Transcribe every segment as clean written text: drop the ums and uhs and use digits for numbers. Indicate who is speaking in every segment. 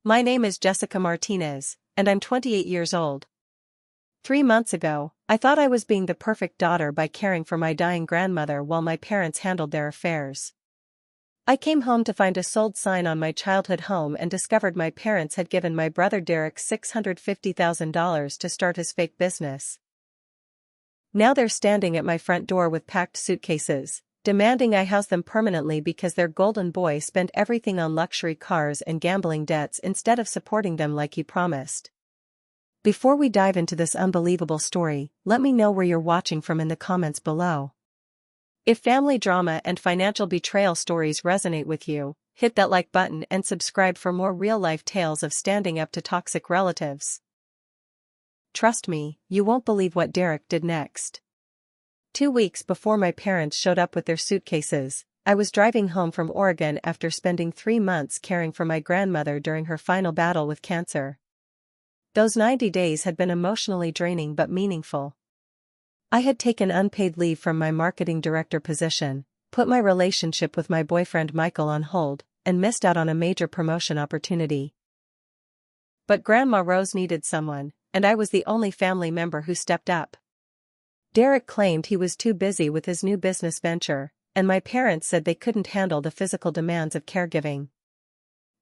Speaker 1: My name is Jessica Martinez, and I'm 28 years old. 3 months ago, I thought I was being the perfect daughter by caring for my dying grandmother while my parents handled their affairs. I came home to find a sold sign on my childhood home and discovered my parents had given my brother Derek $650,000 to start his fake business. Now they're standing at my front door with packed suitcases, demanding I house them permanently because their golden boy spent everything on luxury cars and gambling debts instead of supporting them like he promised. Before we dive into this unbelievable story, let me know where you're watching from in the comments below. If family drama and financial betrayal stories resonate with you, hit that like button and subscribe for more real-life tales of standing up to toxic relatives. Trust me, you won't believe what Derek did next. 2 weeks before my parents showed up with their suitcases, I was driving home from Oregon after spending 3 months caring for my grandmother during her final battle with cancer. Those 90 days had been emotionally draining but meaningful. I had taken unpaid leave from my marketing director position, put my relationship with my boyfriend Michael on hold, and missed out on a major promotion opportunity. But Grandma Rose needed someone, and I was the only family member who stepped up. Derek claimed he was too busy with his new business venture, and my parents said they couldn't handle the physical demands of caregiving.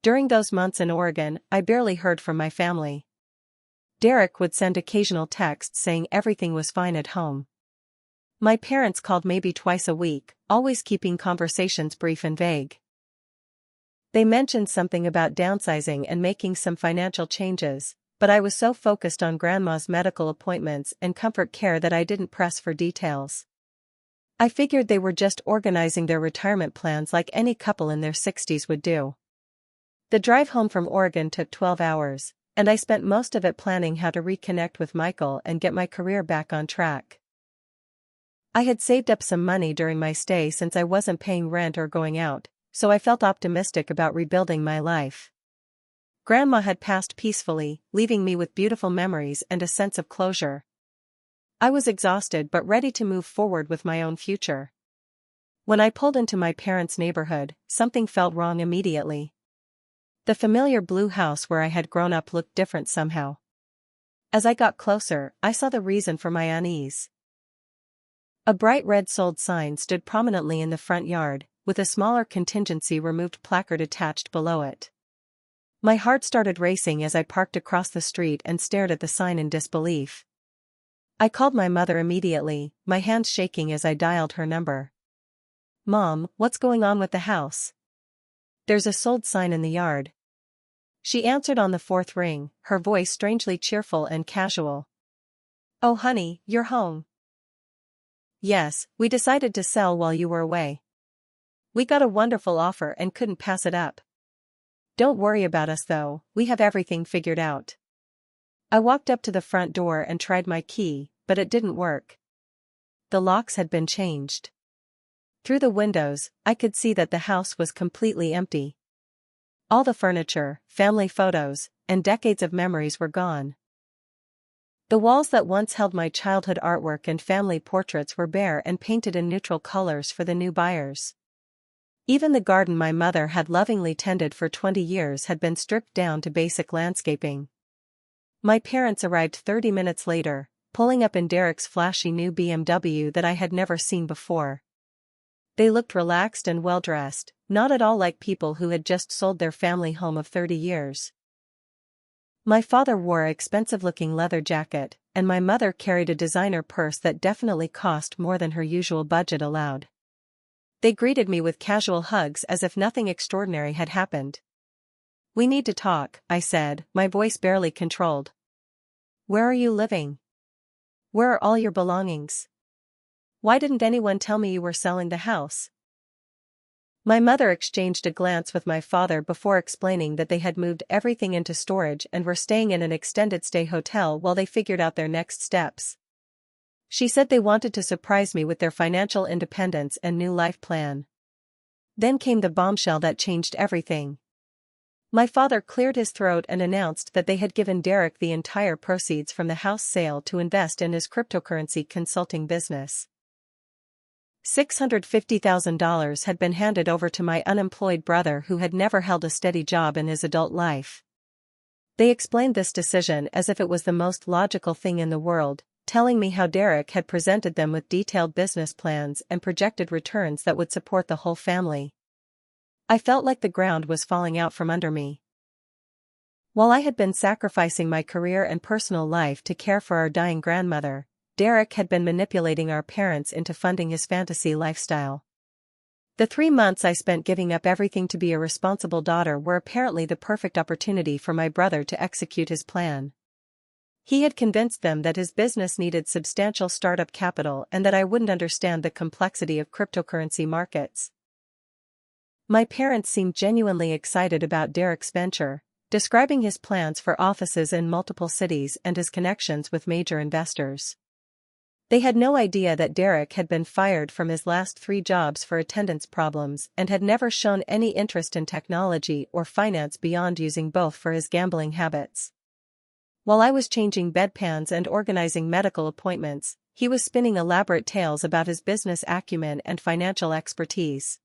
Speaker 1: During those months in Oregon, I barely heard from my family. Derek would send occasional texts saying everything was fine at home. My parents called maybe twice a week, always keeping conversations brief and vague. They mentioned something about downsizing and making some financial changes, but I was so focused on Grandma's medical appointments and comfort care that I didn't press for details. I figured they were just organizing their retirement plans like any couple in their 60s would do. The drive home from Oregon took 12 hours. And I spent most of it planning how to reconnect with Michael and get my career back on track. I had saved up some money during my stay since I wasn't paying rent or going out, so I felt optimistic about rebuilding my life. Grandma had passed peacefully, leaving me with beautiful memories and a sense of closure. I was exhausted but ready to move forward with my own future. When I pulled into my parents' neighborhood, something felt wrong immediately. The familiar blue house where I had grown up looked different somehow. As I got closer, I saw the reason for my unease. A bright red sold sign stood prominently in the front yard, with a smaller contingency removed placard attached below it. My heart started racing as I parked across the street and stared at the sign in disbelief. I called my mother immediately, my hands shaking as I dialed her number. "Mom, what's going on with the house? There's a sold sign in the yard." She answered on the fourth ring, her voice strangely cheerful and casual. "Oh honey, you're home." "Yes, we decided to sell while you were away. We got a wonderful offer and couldn't pass it up. Don't worry about us though, we have everything figured out." I walked up to the front door and tried my key, but it didn't work. The locks had been changed. Through the windows, I could see that the house was completely empty. All the furniture, family photos, and decades of memories were gone. The walls that once held my childhood artwork and family portraits were bare and painted in neutral colors for the new buyers. Even the garden my mother had lovingly tended for 20 years had been stripped down to basic landscaping. My parents arrived 30 minutes later, pulling up in Derek's flashy new BMW that I had never seen before. They looked relaxed and well-dressed, not at all like people who had just sold their family home of 30 years. My father wore an expensive-looking leather jacket, and my mother carried a designer purse that definitely cost more than her usual budget allowed. They greeted me with casual hugs as if nothing extraordinary had happened. "We need to talk," I said, my voice barely controlled. "Where are you living? Where are all your belongings? Why didn't anyone tell me you were selling the house?" My mother exchanged a glance with my father before explaining that they had moved everything into storage and were staying in an extended stay hotel while they figured out their next steps. She said they wanted to surprise me with their financial independence and new life plan. Then came the bombshell that changed everything. My father cleared his throat and announced that they had given Derek the entire proceeds from the house sale to invest in his cryptocurrency consulting business. $650,000 had been handed over to my unemployed brother who had never held a steady job in his adult life. They explained this decision as if it was the most logical thing in the world, telling me how Derek had presented them with detailed business plans and projected returns that would support the whole family. I felt like the ground was falling out from under me. While I had been sacrificing my career and personal life to care for our dying grandmother, Derek had been manipulating our parents into funding his fantasy lifestyle. The 3 months I spent giving up everything to be a responsible daughter were apparently the perfect opportunity for my brother to execute his plan. He had convinced them that his business needed substantial startup capital and that I wouldn't understand the complexity of cryptocurrency markets. My parents seemed genuinely excited about Derek's venture, describing his plans for offices in multiple cities and his connections with major investors. They had no idea that Derek had been fired from his last 3 jobs for attendance problems and had never shown any interest in technology or finance beyond using both for his gambling habits. While I was changing bedpans and organizing medical appointments, he was spinning elaborate tales about his business acumen and financial expertise.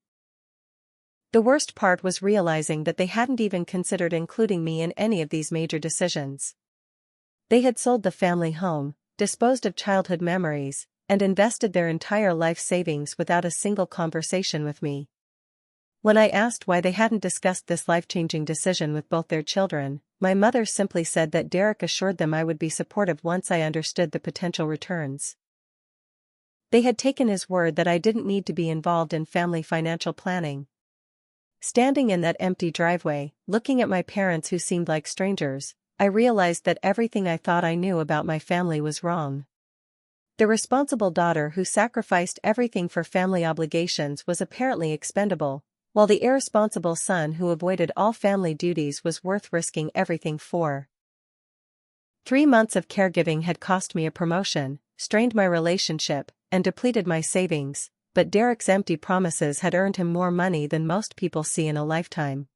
Speaker 1: The worst part was realizing that they hadn't even considered including me in any of these major decisions. They had sold the family home, disposed of childhood memories, and invested their entire life savings without a single conversation with me. When I asked why they hadn't discussed this life-changing decision with both their children, my mother simply said that Derek assured them I would be supportive once I understood the potential returns. They had taken his word that I didn't need to be involved in family financial planning. Standing in that empty driveway, looking at my parents who seemed like strangers, I realized that everything I thought I knew about my family was wrong. The responsible daughter who sacrificed everything for family obligations was apparently expendable, while the irresponsible son who avoided all family duties was worth risking everything for. 3 months of caregiving had cost me a promotion, strained my relationship, and depleted my savings, but Derek's empty promises had earned him more money than most people see in a lifetime.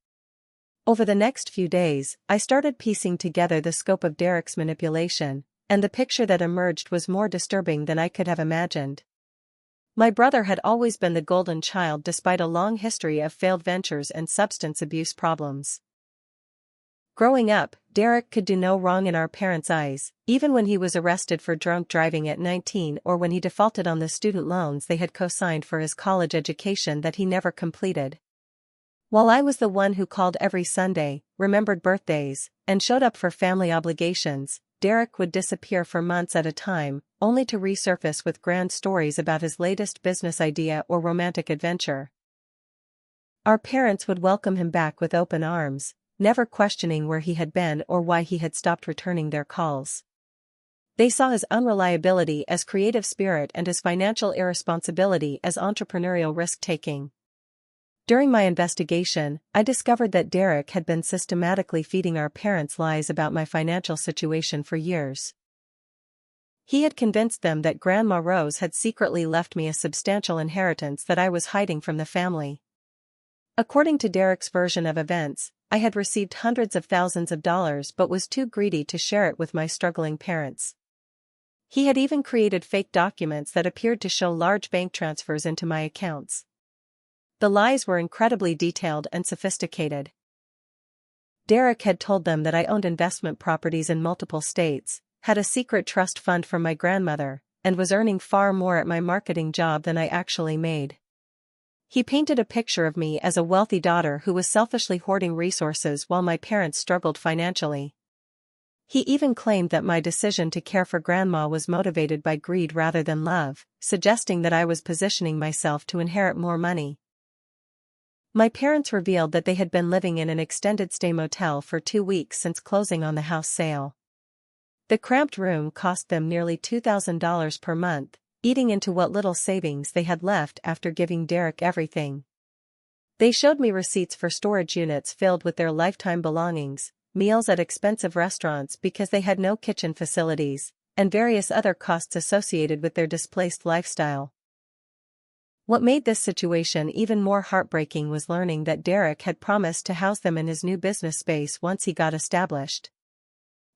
Speaker 1: Over the next few days, I started piecing together the scope of Derek's manipulation, and the picture that emerged was more disturbing than I could have imagined. My brother had always been the golden child despite a long history of failed ventures and substance abuse problems. Growing up, Derek could do no wrong in our parents' eyes, even when he was arrested for drunk driving at 19 or when he defaulted on the student loans they had co-signed for his college education that he never completed. While I was the one who called every Sunday, remembered birthdays, and showed up for family obligations, Derek would disappear for months at a time, only to resurface with grand stories about his latest business idea or romantic adventure. Our parents would welcome him back with open arms, never questioning where he had been or why he had stopped returning their calls. They saw his unreliability as creative spirit and his financial irresponsibility as entrepreneurial risk-taking. During my investigation, I discovered that Derek had been systematically feeding our parents lies about my financial situation for years. He had convinced them that Grandma Rose had secretly left me a substantial inheritance that I was hiding from the family. According to Derek's version of events, I had received hundreds of thousands of dollars but was too greedy to share it with my struggling parents. He had even created fake documents that appeared to show large bank transfers into my accounts. The lies were incredibly detailed and sophisticated. Derek had told them that I owned investment properties in multiple states, had a secret trust fund from my grandmother, and was earning far more at my marketing job than I actually made. He painted a picture of me as a wealthy daughter who was selfishly hoarding resources while my parents struggled financially. He even claimed that my decision to care for Grandma was motivated by greed rather than love, suggesting that I was positioning myself to inherit more money. My parents revealed that they had been living in an extended-stay motel for 2 weeks since closing on the house sale. The cramped room cost them nearly $2,000 per month, eating into what little savings they had left after giving Derek everything. They showed me receipts for storage units filled with their lifetime belongings, meals at expensive restaurants because they had no kitchen facilities, and various other costs associated with their displaced lifestyle. What made this situation even more heartbreaking was learning that Derek had promised to house them in his new business space once he got established.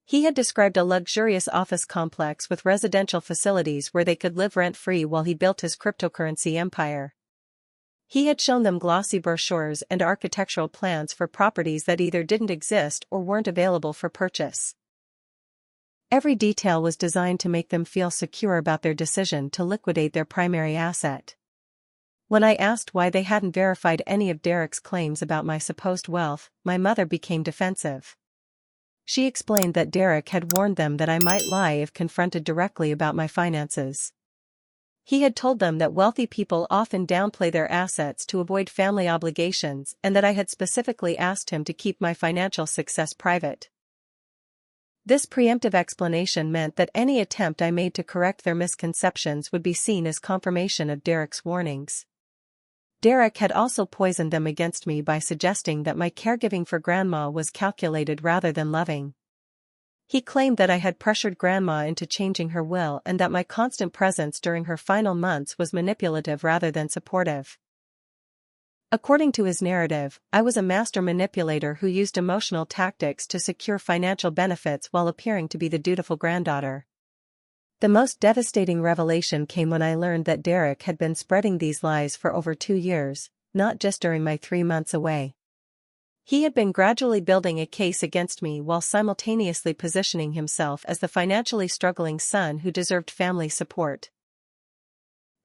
Speaker 1: He had described a luxurious office complex with residential facilities where they could live rent-free while he built his cryptocurrency empire. He had shown them glossy brochures and architectural plans for properties that either didn't exist or weren't available for purchase. Every detail was designed to make them feel secure about their decision to liquidate their primary asset. When I asked why they hadn't verified any of Derek's claims about my supposed wealth, my mother became defensive. She explained that Derek had warned them that I might lie if confronted directly about my finances. He had told them that wealthy people often downplay their assets to avoid family obligations and that I had specifically asked him to keep my financial success private. This preemptive explanation meant that any attempt I made to correct their misconceptions would be seen as confirmation of Derek's warnings. Derek had also poisoned them against me by suggesting that my caregiving for Grandma was calculated rather than loving. He claimed that I had pressured Grandma into changing her will and that my constant presence during her final months was manipulative rather than supportive. According to his narrative, I was a master manipulator who used emotional tactics to secure financial benefits while appearing to be the dutiful granddaughter. The most devastating revelation came when I learned that Derek had been spreading these lies for over 2 years, not just during my 3 months away. He had been gradually building a case against me while simultaneously positioning himself as the financially struggling son who deserved family support.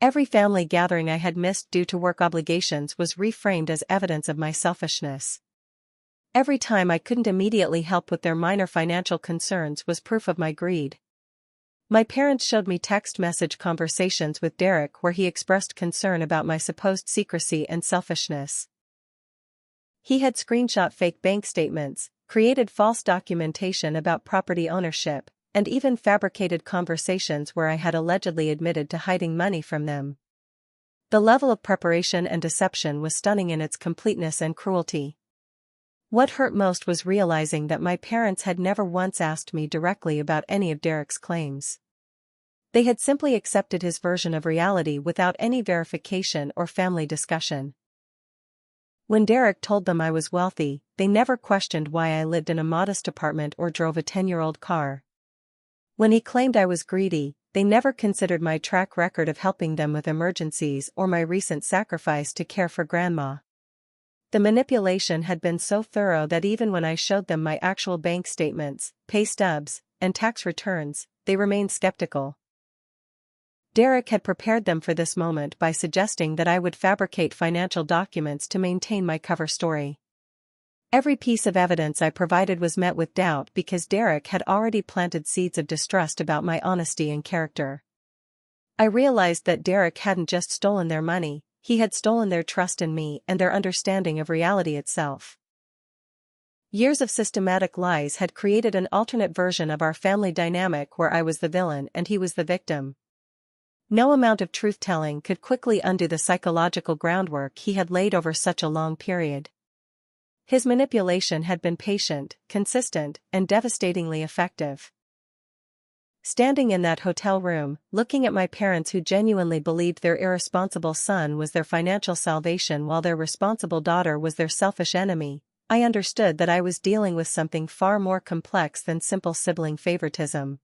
Speaker 1: Every family gathering I had missed due to work obligations was reframed as evidence of my selfishness. Every time I couldn't immediately help with their minor financial concerns was proof of my greed. My parents showed me text message conversations with Derek where he expressed concern about my supposed secrecy and selfishness. He had screenshot fake bank statements, created false documentation about property ownership, and even fabricated conversations where I had allegedly admitted to hiding money from them. The level of preparation and deception was stunning in its completeness and cruelty. What hurt most was realizing that my parents had never once asked me directly about any of Derek's claims. They had simply accepted his version of reality without any verification or family discussion. When Derek told them I was wealthy, they never questioned why I lived in a modest apartment or drove a 10-year-old car. When he claimed I was greedy, they never considered my track record of helping them with emergencies or my recent sacrifice to care for Grandma. The manipulation had been so thorough that even when I showed them my actual bank statements, pay stubs, and tax returns, they remained skeptical. Derek had prepared them for this moment by suggesting that I would fabricate financial documents to maintain my cover story. Every piece of evidence I provided was met with doubt because Derek had already planted seeds of distrust about my honesty and character. I realized that Derek hadn't just stolen their money, he had stolen their trust in me and their understanding of reality itself. Years of systematic lies had created an alternate version of our family dynamic where I was the villain and he was the victim. No amount of truth-telling could quickly undo the psychological groundwork he had laid over such a long period. His manipulation had been patient, consistent, and devastatingly effective. Standing in that hotel room, looking at my parents who genuinely believed their irresponsible son was their financial salvation while their responsible daughter was their selfish enemy, I understood that I was dealing with something far more complex than simple sibling favoritism.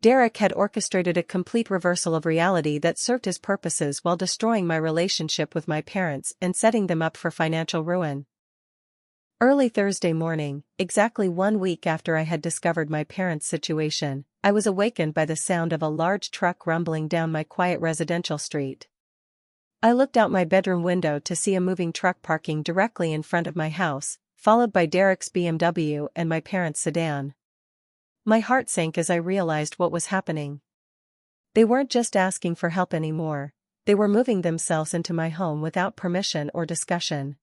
Speaker 1: Derek had orchestrated a complete reversal of reality that served his purposes while destroying my relationship with my parents and setting them up for financial ruin. Early Thursday morning, exactly 1 week after I had discovered my parents' situation, I was awakened by the sound of a large truck rumbling down my quiet residential street. I looked out my bedroom window to see a moving truck parking directly in front of my house, followed by Derek's BMW and my parents' sedan. My heart sank as I realized what was happening. They weren't just asking for help anymore, they were moving themselves into my home without permission or discussion.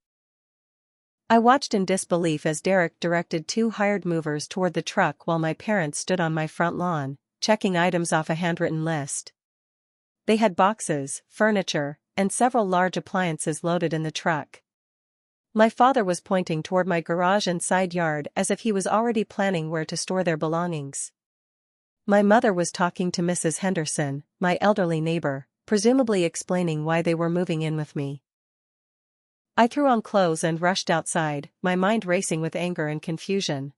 Speaker 1: I watched in disbelief as Derek directed 2 hired movers toward the truck while my parents stood on my front lawn, checking items off a handwritten list. They had boxes, furniture, and several large appliances loaded in the truck. My father was pointing toward my garage and side yard as if he was already planning where to store their belongings. My mother was talking to Mrs. Henderson, my elderly neighbor, presumably explaining why they were moving in with me. I threw on clothes and rushed outside, my mind racing with anger and confusion.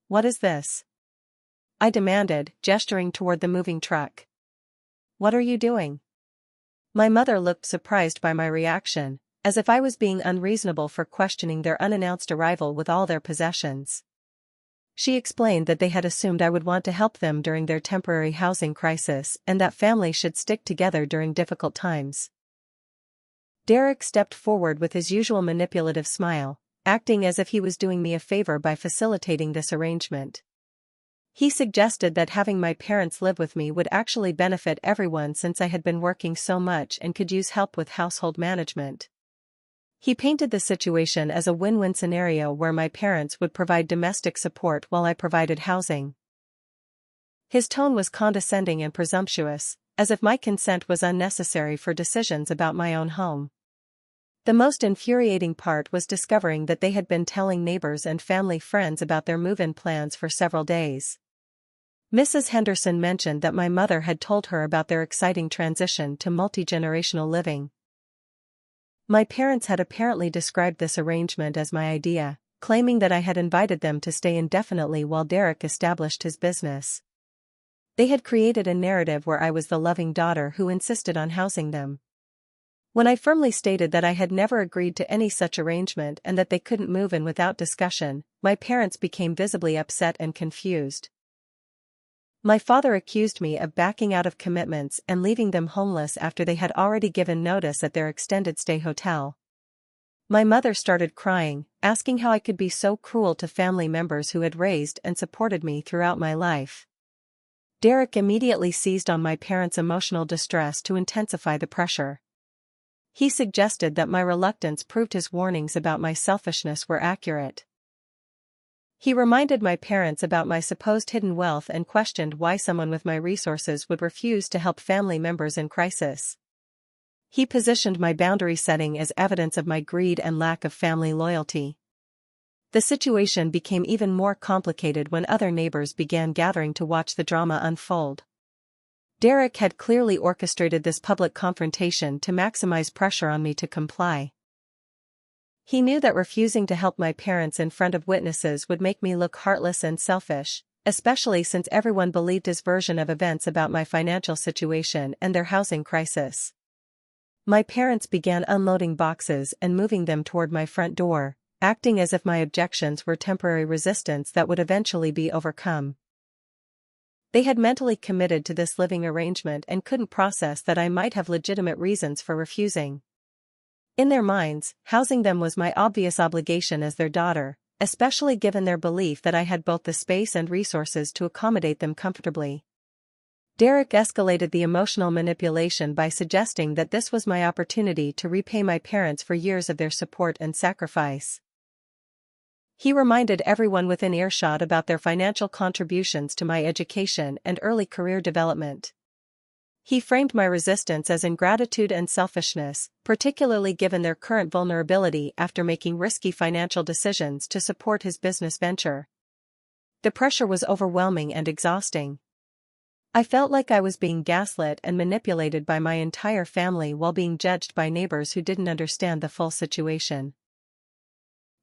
Speaker 1: "What is this?" I demanded, gesturing toward the moving truck. "What are you doing?" My mother looked surprised by my reaction, as if I was being unreasonable for questioning their unannounced arrival with all their possessions. She explained that they had assumed I would want to help them during their temporary housing crisis and that families should stick together during difficult times. Derek stepped forward with his usual manipulative smile, acting as if he was doing me a favor by facilitating this arrangement. He suggested that having my parents live with me would actually benefit everyone since I had been working so much and could use help with household management. He painted the situation as a win-win scenario where my parents would provide domestic support while I provided housing. His tone was condescending and presumptuous, as if my consent was unnecessary for decisions about my own home. The most infuriating part was discovering that they had been telling neighbors and family friends about their move-in plans for several days. Mrs. Henderson mentioned that my mother had told her about their exciting transition to multi-generational living. My parents had apparently described this arrangement as my idea, claiming that I had invited them to stay indefinitely while Derek established his business. They had created a narrative where I was the loving daughter who insisted on housing them. When I firmly stated that I had never agreed to any such arrangement and that they couldn't move in without discussion, my parents became visibly upset and confused. My father accused me of backing out of commitments and leaving them homeless after they had already given notice at their extended stay hotel. My mother started crying, asking how I could be so cruel to family members who had raised and supported me throughout my life. Derek immediately seized on my parents' emotional distress to intensify the pressure. He suggested that my reluctance proved his warnings about my selfishness were accurate. He reminded my parents about my supposed hidden wealth and questioned why someone with my resources would refuse to help family members in crisis. He positioned my boundary setting as evidence of my greed and lack of family loyalty. The situation became even more complicated when other neighbors began gathering to watch the drama unfold. Derek had clearly orchestrated this public confrontation to maximize pressure on me to comply. He knew that refusing to help my parents in front of witnesses would make me look heartless and selfish, especially since everyone believed his version of events about my financial situation and their housing crisis. My parents began unloading boxes and moving them toward my front door, acting as if my objections were temporary resistance that would eventually be overcome. They had mentally committed to this living arrangement and couldn't process that I might have legitimate reasons for refusing. In their minds, housing them was my obvious obligation as their daughter, especially given their belief that I had both the space and resources to accommodate them comfortably. Derek escalated the emotional manipulation by suggesting that this was my opportunity to repay my parents for years of their support and sacrifice. He reminded everyone within earshot about their financial contributions to my education and early career development. He framed my resistance as ingratitude and selfishness, particularly given their current vulnerability after making risky financial decisions to support his business venture. The pressure was overwhelming and exhausting. I felt like I was being gaslit and manipulated by my entire family while being judged by neighbors who didn't understand the full situation.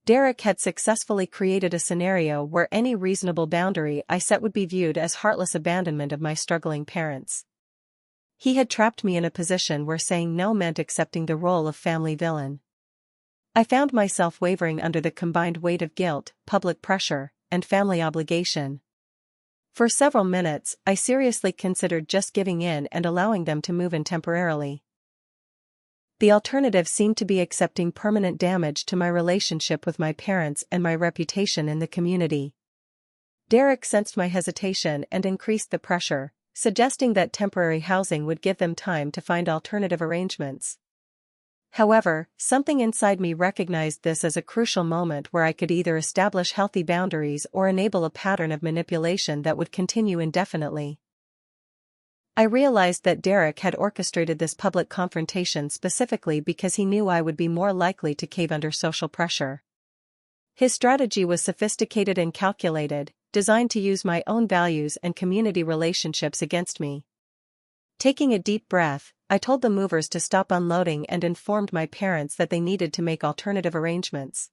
Speaker 1: Derek had successfully created a scenario where any reasonable boundary I set would be viewed as heartless abandonment of my struggling parents. He had trapped me in a position where saying no meant accepting the role of family villain. I found myself wavering under the combined weight of guilt, public pressure, and family obligation. For several minutes, I seriously considered just giving in and allowing them to move in temporarily. The alternative seemed to be accepting permanent damage to my relationship with my parents and my reputation in the community. Derek sensed my hesitation and increased the pressure, suggesting that temporary housing would give them time to find alternative arrangements. However, something inside me recognized this as a crucial moment where I could either establish healthy boundaries or enable a pattern of manipulation that would continue indefinitely. I realized that Derek had orchestrated this public confrontation specifically because he knew I would be more likely to cave under social pressure. His strategy was sophisticated and calculated, designed to use my own values and community relationships against me. Taking a deep breath, I told the movers to stop unloading and informed my parents that they needed to make alternative arrangements.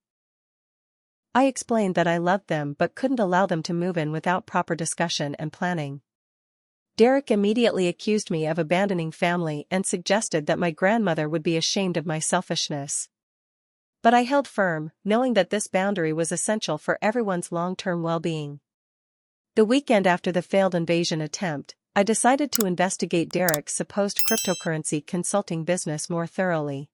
Speaker 1: I explained that I loved them but couldn't allow them to move in without proper discussion and planning. Derek immediately accused me of abandoning family and suggested that my grandmother would be ashamed of my selfishness. But I held firm, knowing that this boundary was essential for everyone's long-term well-being. The weekend after the failed invasion attempt, I decided to investigate Derek's supposed cryptocurrency consulting business more thoroughly.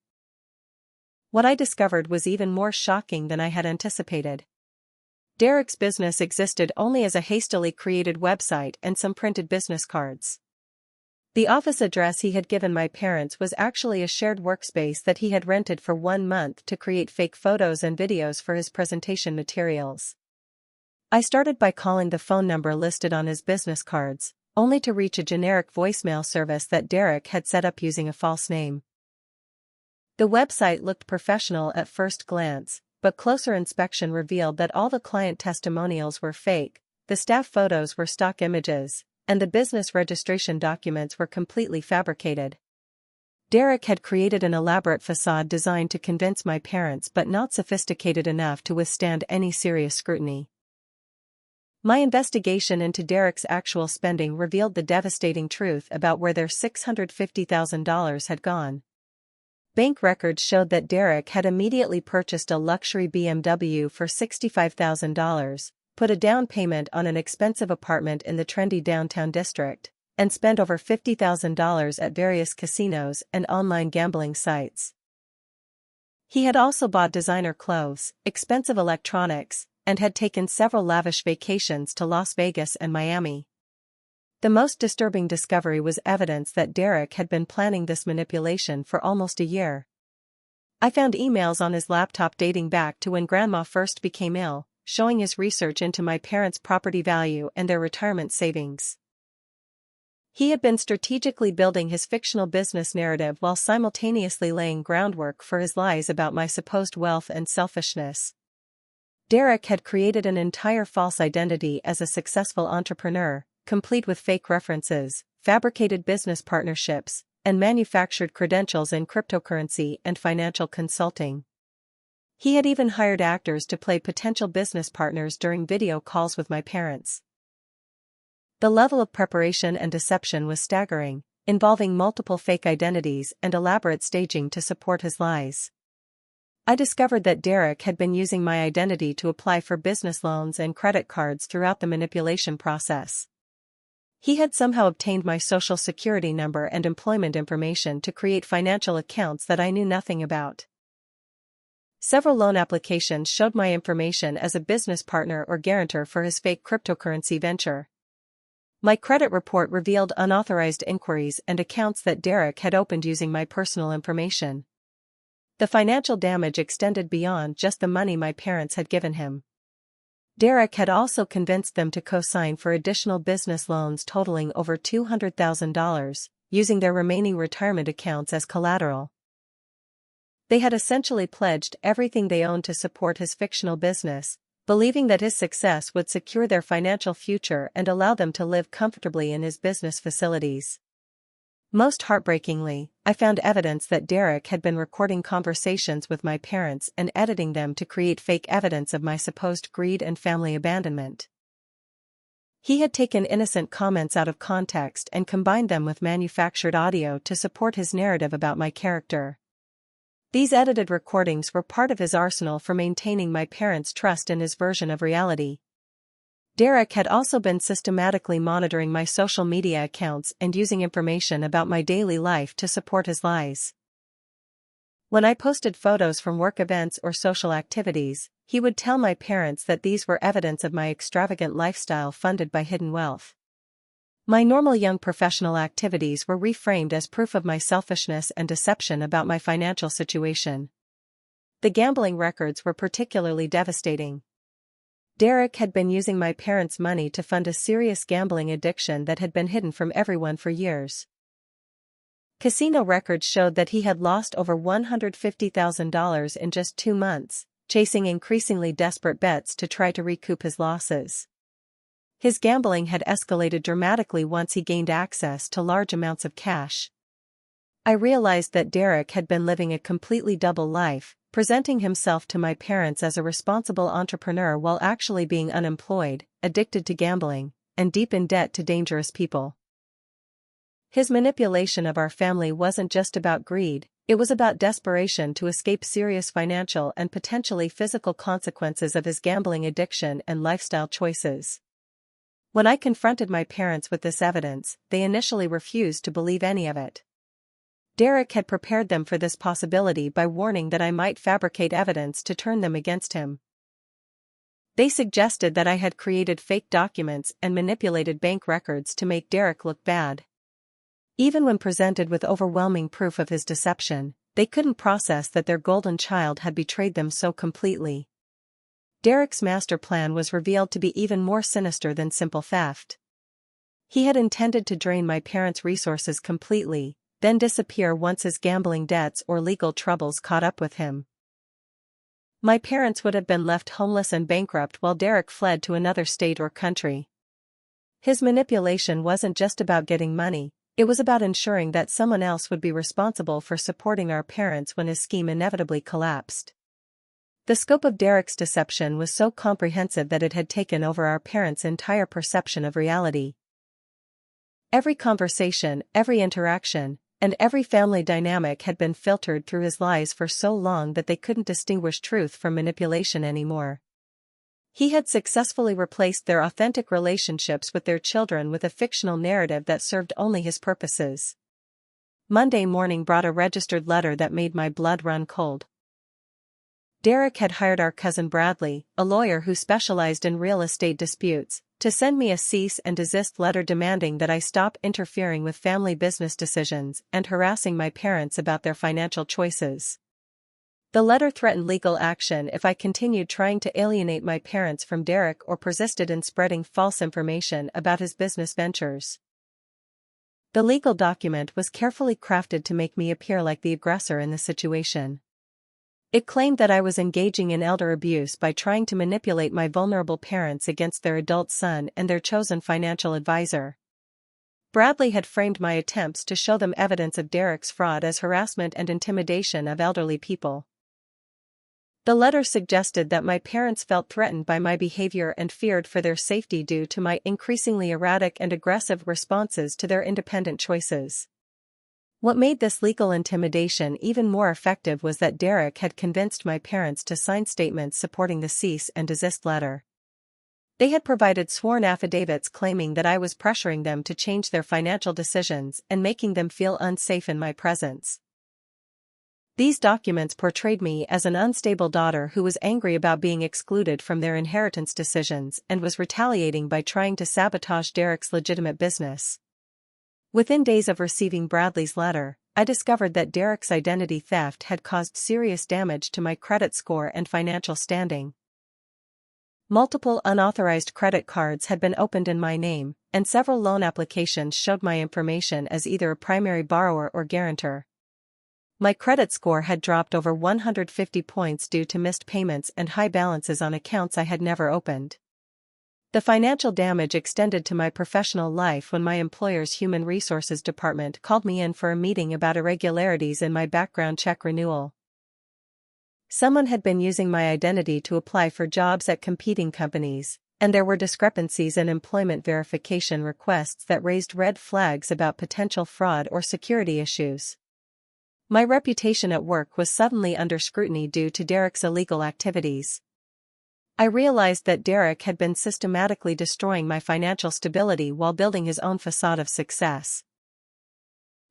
Speaker 1: What I discovered was even more shocking than I had anticipated. Derek's business existed only as a hastily created website and some printed business cards. The office address he had given my parents was actually a shared workspace that he had rented for 1 month to create fake photos and videos for his presentation materials. I started by calling the phone number listed on his business cards, only to reach a generic voicemail service that Derek had set up using a false name. The website looked professional at first glance, but closer inspection revealed that all the client testimonials were fake, the staff photos were stock images, and the business registration documents were completely fabricated. Derek had created an elaborate facade designed to convince my parents but not sophisticated enough to withstand any serious scrutiny. My investigation into Derek's actual spending revealed the devastating truth about where their $650,000 had gone. Bank records showed that Derek had immediately purchased a luxury BMW for $65,000, put a down payment on an expensive apartment in the trendy downtown district, and spent over $50,000 at various casinos and online gambling sites. He had also bought designer clothes, expensive electronics, and had taken several lavish vacations to Las Vegas and Miami. The most disturbing discovery was evidence that Derek had been planning this manipulation for almost a year. I found emails on his laptop dating back to when Grandma first became ill, showing his research into my parents' property value and their retirement savings. He had been strategically building his fictional business narrative while simultaneously laying groundwork for his lies about my supposed wealth and selfishness. Derek had created an entire false identity as a successful entrepreneur, complete with fake references, fabricated business partnerships, and manufactured credentials in cryptocurrency and financial consulting. He had even hired actors to play potential business partners during video calls with my parents. The level of preparation and deception was staggering, involving multiple fake identities and elaborate staging to support his lies. I discovered that Derek had been using my identity to apply for business loans and credit cards throughout the manipulation process. He had somehow obtained my social security number and employment information to create financial accounts that I knew nothing about. Several loan applications showed my information as a business partner or guarantor for his fake cryptocurrency venture. My credit report revealed unauthorized inquiries and accounts that Derek had opened using my personal information. The financial damage extended beyond just the money my parents had given him. Derek had also convinced them to co-sign for additional business loans totaling over $200,000, using their remaining retirement accounts as collateral. They had essentially pledged everything they owned to support his fictional business, believing that his success would secure their financial future and allow them to live comfortably in his business facilities. Most heartbreakingly, I found evidence that Derek had been recording conversations with my parents and editing them to create fake evidence of my supposed greed and family abandonment. He had taken innocent comments out of context and combined them with manufactured audio to support his narrative about my character. These edited recordings were part of his arsenal for maintaining my parents' trust in his version of reality. Derek had also been systematically monitoring my social media accounts and using information about my daily life to support his lies. When I posted photos from work events or social activities, he would tell my parents that these were evidence of my extravagant lifestyle funded by hidden wealth. My normal young professional activities were reframed as proof of my selfishness and deception about my financial situation. The gambling records were particularly devastating. Derek had been using my parents' money to fund a serious gambling addiction that had been hidden from everyone for years. Casino records showed that he had lost over $150,000 in just 2 months, chasing increasingly desperate bets to try to recoup his losses. His gambling had escalated dramatically once he gained access to large amounts of cash. I realized that Derek had been living a completely double life, presenting himself to my parents as a responsible entrepreneur while actually being unemployed, addicted to gambling, and deep in debt to dangerous people. His manipulation of our family wasn't just about greed, it was about desperation to escape serious financial and potentially physical consequences of his gambling addiction and lifestyle choices. When I confronted my parents with this evidence, they initially refused to believe any of it. Derek had prepared them for this possibility by warning that I might fabricate evidence to turn them against him. They suggested that I had created fake documents and manipulated bank records to make Derek look bad. Even when presented with overwhelming proof of his deception, they couldn't process that their golden child had betrayed them so completely. Derek's master plan was revealed to be even more sinister than simple theft. He had intended to drain my parents' resources completely, then disappear once his gambling debts or legal troubles caught up with him. My parents would have been left homeless and bankrupt while Derek fled to another state or country. His manipulation wasn't just about getting money, it was about ensuring that someone else would be responsible for supporting our parents when his scheme inevitably collapsed. The scope of Derek's deception was so comprehensive that it had taken over our parents' entire perception of reality. Every conversation, every interaction, and every family dynamic had been filtered through his lies for so long that they couldn't distinguish truth from manipulation anymore. He had successfully replaced their authentic relationships with their children with a fictional narrative that served only his purposes. Monday morning brought a registered letter that made my blood run cold. Derek had hired our cousin Bradley, a lawyer who specialized in real estate disputes, to send me a cease and desist letter demanding that I stop interfering with family business decisions and harassing my parents about their financial choices. The letter threatened legal action if I continued trying to alienate my parents from Derek or persisted in spreading false information about his business ventures. The legal document was carefully crafted to make me appear like the aggressor in the situation. It claimed that I was engaging in elder abuse by trying to manipulate my vulnerable parents against their adult son and their chosen financial advisor. Bradley had framed my attempts to show them evidence of Derek's fraud as harassment and intimidation of elderly people. The letter suggested that my parents felt threatened by my behavior and feared for their safety due to my increasingly erratic and aggressive responses to their independent choices. What made this legal intimidation even more effective was that Derek had convinced my parents to sign statements supporting the cease and desist letter. They had provided sworn affidavits claiming that I was pressuring them to change their financial decisions and making them feel unsafe in my presence. These documents portrayed me as an unstable daughter who was angry about being excluded from their inheritance decisions and was retaliating by trying to sabotage Derek's legitimate business. Within days of receiving Bradley's letter, I discovered that Derek's identity theft had caused serious damage to my credit score and financial standing. Multiple unauthorized credit cards had been opened in my name, and several loan applications showed my information as either a primary borrower or guarantor. My credit score had dropped over 150 points due to missed payments and high balances on accounts I had never opened. The financial damage extended to my professional life when my employer's human resources department called me in for a meeting about irregularities in my background check renewal. Someone had been using my identity to apply for jobs at competing companies, and there were discrepancies in employment verification requests that raised red flags about potential fraud or security issues. My reputation at work was suddenly under scrutiny due to Derek's illegal activities. I realized that Derek had been systematically destroying my financial stability while building his own facade of success.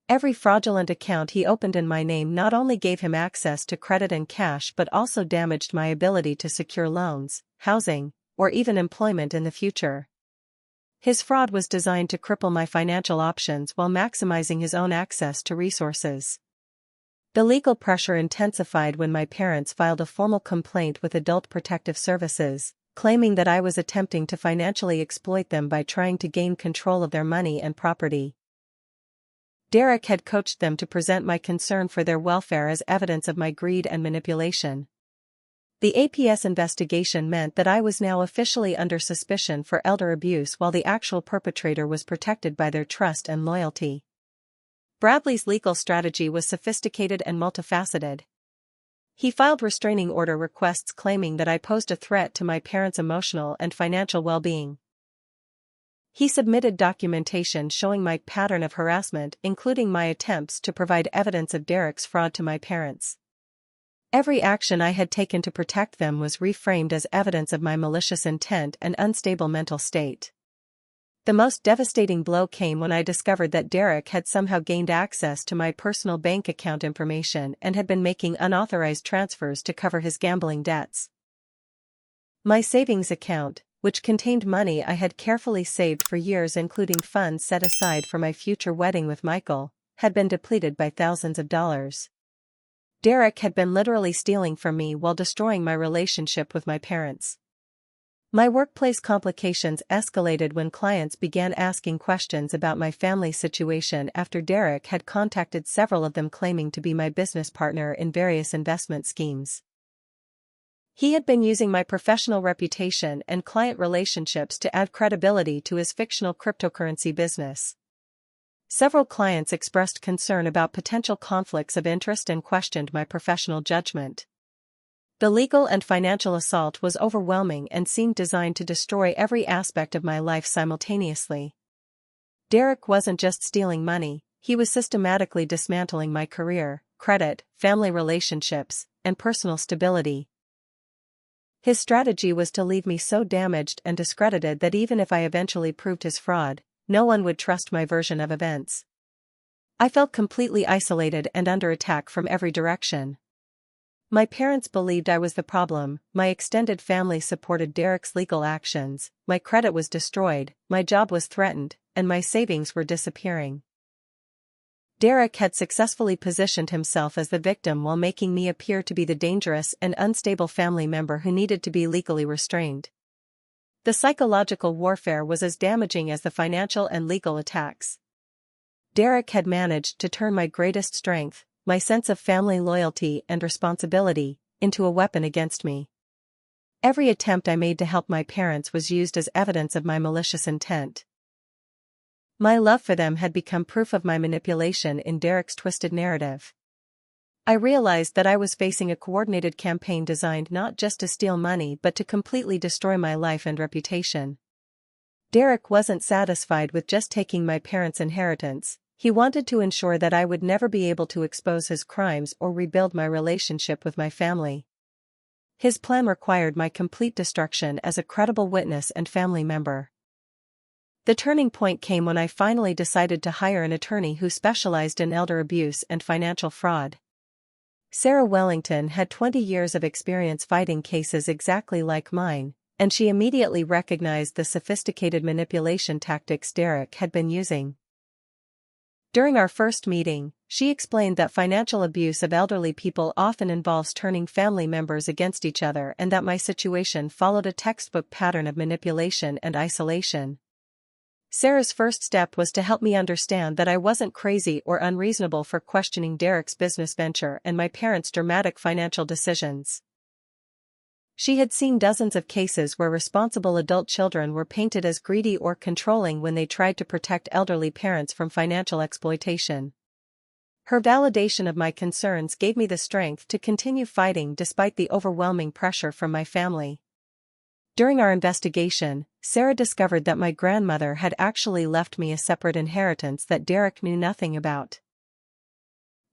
Speaker 1: Every fraudulent account he opened in my name not only gave him access to credit and cash but also damaged my ability to secure loans, housing, or even employment in the future. His fraud was designed to cripple my financial options while maximizing his own access to resources. The legal pressure intensified when my parents filed a formal complaint with Adult Protective Services, claiming that I was attempting to financially exploit them by trying to gain control of their money and property. Derek had coached them to present my concern for their welfare as evidence of my greed and manipulation. The APS investigation meant that I was now officially under suspicion for elder abuse while the actual perpetrator was protected by their trust and loyalty. Bradley's legal strategy was sophisticated and multifaceted. He filed restraining order requests claiming that I posed a threat to my parents' emotional and financial well-being. He submitted documentation showing my pattern of harassment, including my attempts to provide evidence of Derek's fraud to my parents. Every action I had taken to protect them was reframed as evidence of my malicious intent and unstable mental state. The most devastating blow came when I discovered that Derek had somehow gained access to my personal bank account information and had been making unauthorized transfers to cover his gambling debts. My savings account, which contained money I had carefully saved for years, including funds set aside for my future wedding with Michael, had been depleted by thousands of dollars. Derek had been literally stealing from me while destroying my relationship with my parents. My workplace complications escalated when clients began asking questions about my family situation after Derek had contacted several of them claiming to be my business partner in various investment schemes. He had been using my professional reputation and client relationships to add credibility to his fictional cryptocurrency business. Several clients expressed concern about potential conflicts of interest and questioned my professional judgment. The legal and financial assault was overwhelming and seemed designed to destroy every aspect of my life simultaneously. Derek wasn't just stealing money, he was systematically dismantling my career, credit, family relationships, and personal stability. His strategy was to leave me so damaged and discredited that even if I eventually proved his fraud, no one would trust my version of events. I felt completely isolated and under attack from every direction. My parents believed I was the problem, my extended family supported Derek's legal actions, my credit was destroyed, my job was threatened, and my savings were disappearing. Derek had successfully positioned himself as the victim while making me appear to be the dangerous and unstable family member who needed to be legally restrained. The psychological warfare was as damaging as the financial and legal attacks. Derek had managed to turn my greatest strength, my sense of family loyalty and responsibility, into a weapon against me. Every attempt I made to help my parents was used as evidence of my malicious intent. My love for them had become proof of my manipulation in Derek's twisted narrative. I realized that I was facing a coordinated campaign designed not just to steal money but to completely destroy my life and reputation. Derek wasn't satisfied with just taking my parents' inheritance, he wanted to ensure that I would never be able to expose his crimes or rebuild my relationship with my family. His plan required my complete destruction as a credible witness and family member. The turning point came when I finally decided to hire an attorney who specialized in elder abuse and financial fraud. Sarah Wellington had 20 years of experience fighting cases exactly like mine, and she immediately recognized the sophisticated manipulation tactics Derek had been using. During our first meeting, she explained that financial abuse of elderly people often involves turning family members against each other and that my situation followed a textbook pattern of manipulation and isolation. Sarah's first step was to help me understand that I wasn't crazy or unreasonable for questioning Derek's business venture and my parents' dramatic financial decisions. She had seen dozens of cases where responsible adult children were painted as greedy or controlling when they tried to protect elderly parents from financial exploitation. Her validation of my concerns gave me the strength to continue fighting despite the overwhelming pressure from my family. During our investigation, Sarah discovered that my grandmother had actually left me a separate inheritance that Derek knew nothing about.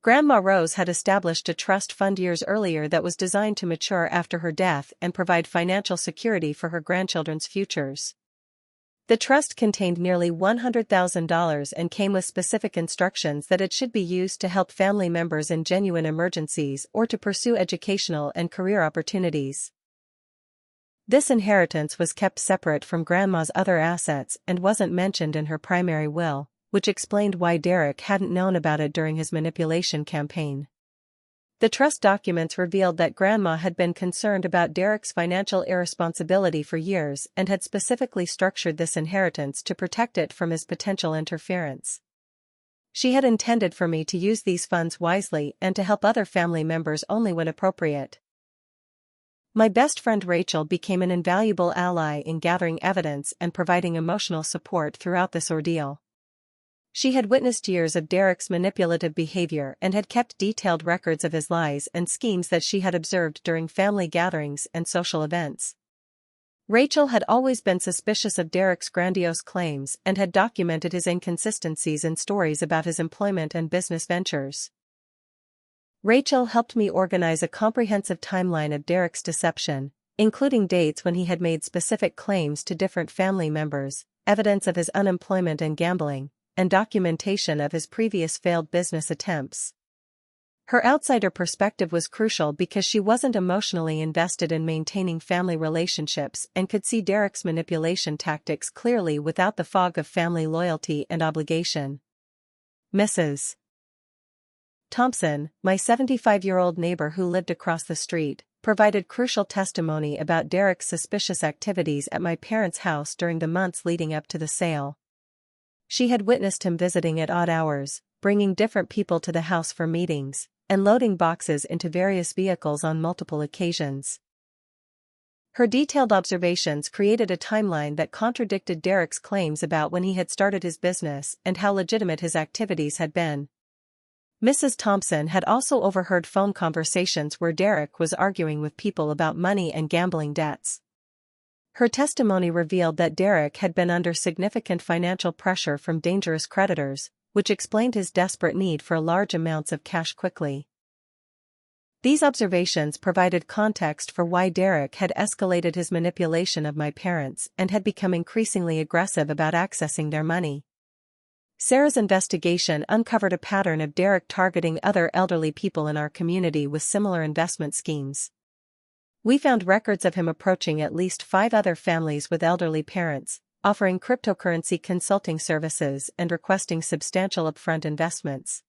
Speaker 1: Grandma Rose had established a trust fund years earlier that was designed to mature after her death and provide financial security for her grandchildren's futures. The trust contained nearly $100,000 and came with specific instructions that it should be used to help family members in genuine emergencies or to pursue educational and career opportunities. This inheritance was kept separate from Grandma's other assets and wasn't mentioned in her primary will, which explained why Derek hadn't known about it during his manipulation campaign. The trust documents revealed that Grandma had been concerned about Derek's financial irresponsibility for years and had specifically structured this inheritance to protect it from his potential interference. She had intended for me to use these funds wisely and to help other family members only when appropriate. My best friend Rachel became an invaluable ally in gathering evidence and providing emotional support throughout this ordeal. She had witnessed years of Derek's manipulative behavior and had kept detailed records of his lies and schemes that she had observed during family gatherings and social events. Rachel had always been suspicious of Derek's grandiose claims and had documented his inconsistencies in stories about his employment and business ventures. Rachel helped me organize a comprehensive timeline of Derek's deception, including dates when he had made specific claims to different family members, evidence of his unemployment and gambling, and documentation of his previous failed business attempts. Her outsider perspective was crucial because she wasn't emotionally invested in maintaining family relationships and could see Derek's manipulation tactics clearly without the fog of family loyalty and obligation. Mrs. Thompson, my 75-year-old neighbor who lived across the street, provided crucial testimony about Derek's suspicious activities at my parents' house during the months leading up to the sale. She had witnessed him visiting at odd hours, bringing different people to the house for meetings, and loading boxes into various vehicles on multiple occasions. Her detailed observations created a timeline that contradicted Derek's claims about when he had started his business and how legitimate his activities had been. Mrs. Thompson had also overheard phone conversations where Derek was arguing with people about money and gambling debts. Her testimony revealed that Derek had been under significant financial pressure from dangerous creditors, which explained his desperate need for large amounts of cash quickly. These observations provided context for why Derek had escalated his manipulation of my parents and had become increasingly aggressive about accessing their money. Sarah's investigation uncovered a pattern of Derek targeting other elderly people in our community with similar investment schemes. We found records of him approaching at least 5 other families with elderly parents, offering cryptocurrency consulting services and requesting substantial upfront investments.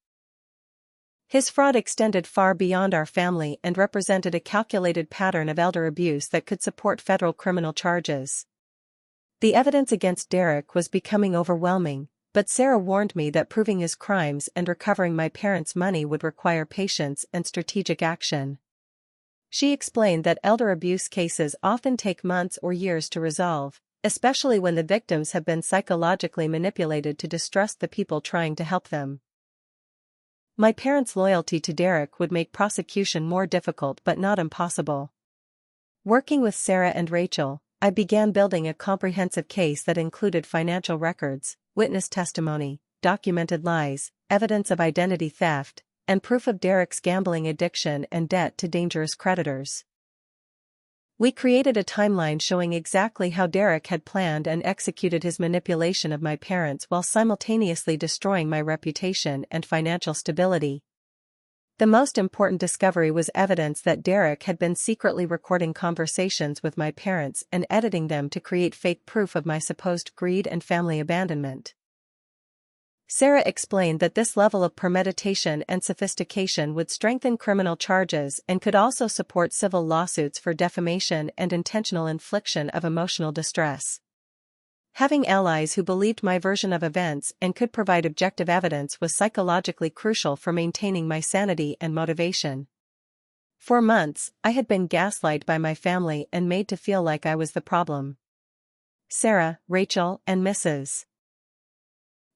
Speaker 1: His fraud extended far beyond our family and represented a calculated pattern of elder abuse that could support federal criminal charges. The evidence against Derek was becoming overwhelming, but Sarah warned me that proving his crimes and recovering my parents' money would require patience and strategic action. She explained that elder abuse cases often take months or years to resolve, especially when the victims have been psychologically manipulated to distrust the people trying to help them. My parents' loyalty to Derek would make prosecution more difficult but not impossible. Working with Sarah and Rachel, I began building a comprehensive case that included financial records, witness testimony, documented lies, evidence of identity theft, and proof of Derek's gambling addiction and debt to dangerous creditors. We created a timeline showing exactly how Derek had planned and executed his manipulation of my parents while simultaneously destroying my reputation and financial stability. The most important discovery was evidence that Derek had been secretly recording conversations with my parents and editing them to create fake proof of my supposed greed and family abandonment. Sarah explained that this level of premeditation and sophistication would strengthen criminal charges and could also support civil lawsuits for defamation and intentional infliction of emotional distress. Having allies who believed my version of events and could provide objective evidence was psychologically crucial for maintaining my sanity and motivation. For months, I had been gaslighted by my family and made to feel like I was the problem. Sarah, Rachel, and Mrs.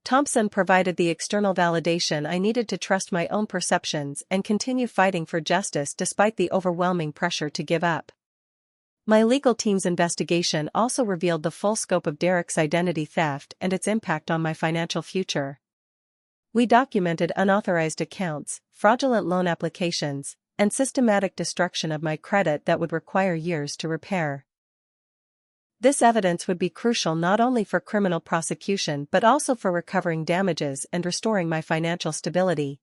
Speaker 1: Thompson provided the external validation I needed to trust my own perceptions and continue fighting for justice despite the overwhelming pressure to give up. My legal team's investigation also revealed the full scope of Derek's identity theft and its impact on my financial future. We documented unauthorized accounts, fraudulent loan applications, and systematic destruction of my credit that would require years to repair. This evidence would be crucial not only for criminal prosecution but also for recovering damages and restoring my financial stability.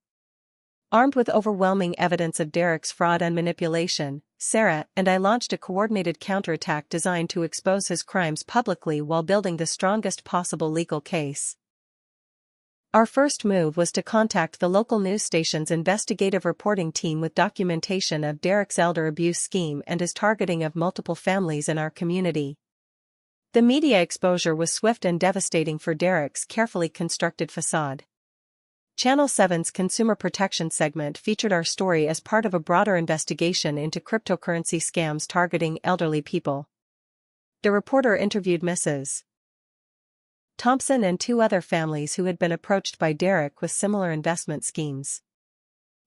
Speaker 1: Armed with overwhelming evidence of Derek's fraud and manipulation, Sarah and I launched a coordinated counterattack designed to expose his crimes publicly while building the strongest possible legal case. Our first move was to contact the local news station's investigative reporting team with documentation of Derek's elder abuse scheme and his targeting of multiple families in our community. The media exposure was swift and devastating for Derek's carefully constructed facade. Channel 7's Consumer Protection segment featured our story as part of a broader investigation into cryptocurrency scams targeting elderly people. The reporter interviewed Mrs. Thompson and 2 other families who had been approached by Derek with similar investment schemes.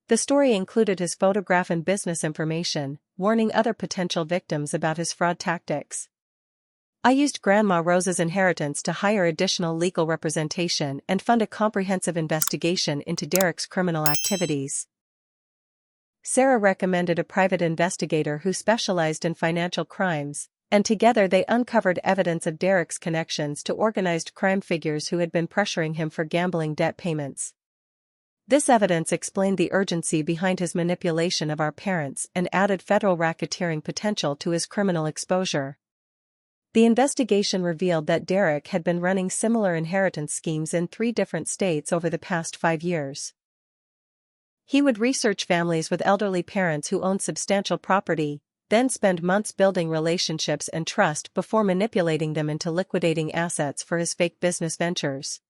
Speaker 1: The story included his photograph and business information, warning other potential victims about his fraud tactics. I used Grandma Rose's inheritance to hire additional legal representation and fund a comprehensive investigation into Derek's criminal activities. Sarah recommended a private investigator who specialized in financial crimes, and together they uncovered evidence of Derek's connections to organized crime figures who had been pressuring him for gambling debt payments. This evidence explained the urgency behind his manipulation of our parents and added federal racketeering potential to his criminal exposure. The investigation revealed that Derek had been running similar inheritance schemes in 3 different states over the past 5 years. He would research families with elderly parents who owned substantial property, then spend months building relationships and trust before manipulating them into liquidating assets for his fake business ventures.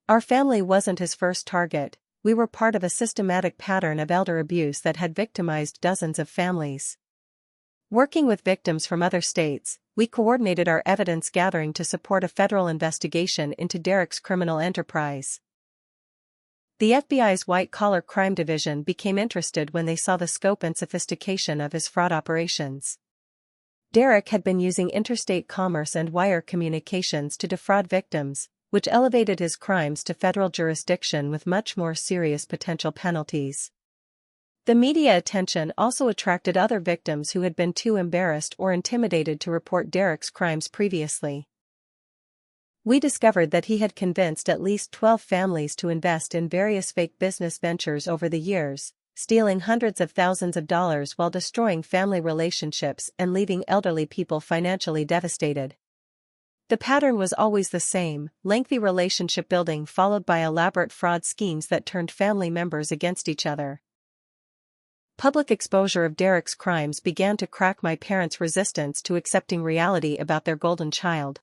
Speaker 1: Our family wasn't his first target. We were part of a systematic pattern of elder abuse that had victimized dozens of families. Working with victims from other states, we coordinated our evidence gathering to support a federal investigation into Derek's criminal enterprise. The FBI's white-collar crime division became interested when they saw the scope and sophistication of his fraud operations. Derek had been using interstate commerce and wire communications to defraud victims, which elevated his crimes to federal jurisdiction with much more serious potential penalties. The media attention also attracted other victims who had been too embarrassed or intimidated to report Derek's crimes previously. We discovered that he had convinced at least 12 families to invest in various fake business ventures over the years, stealing hundreds of thousands of dollars while destroying family relationships and leaving elderly people financially devastated. The pattern was always the same: lengthy relationship building followed by elaborate fraud schemes that turned family members against each other. Public exposure of Derek's crimes began to crack my parents' resistance to accepting reality about their golden child.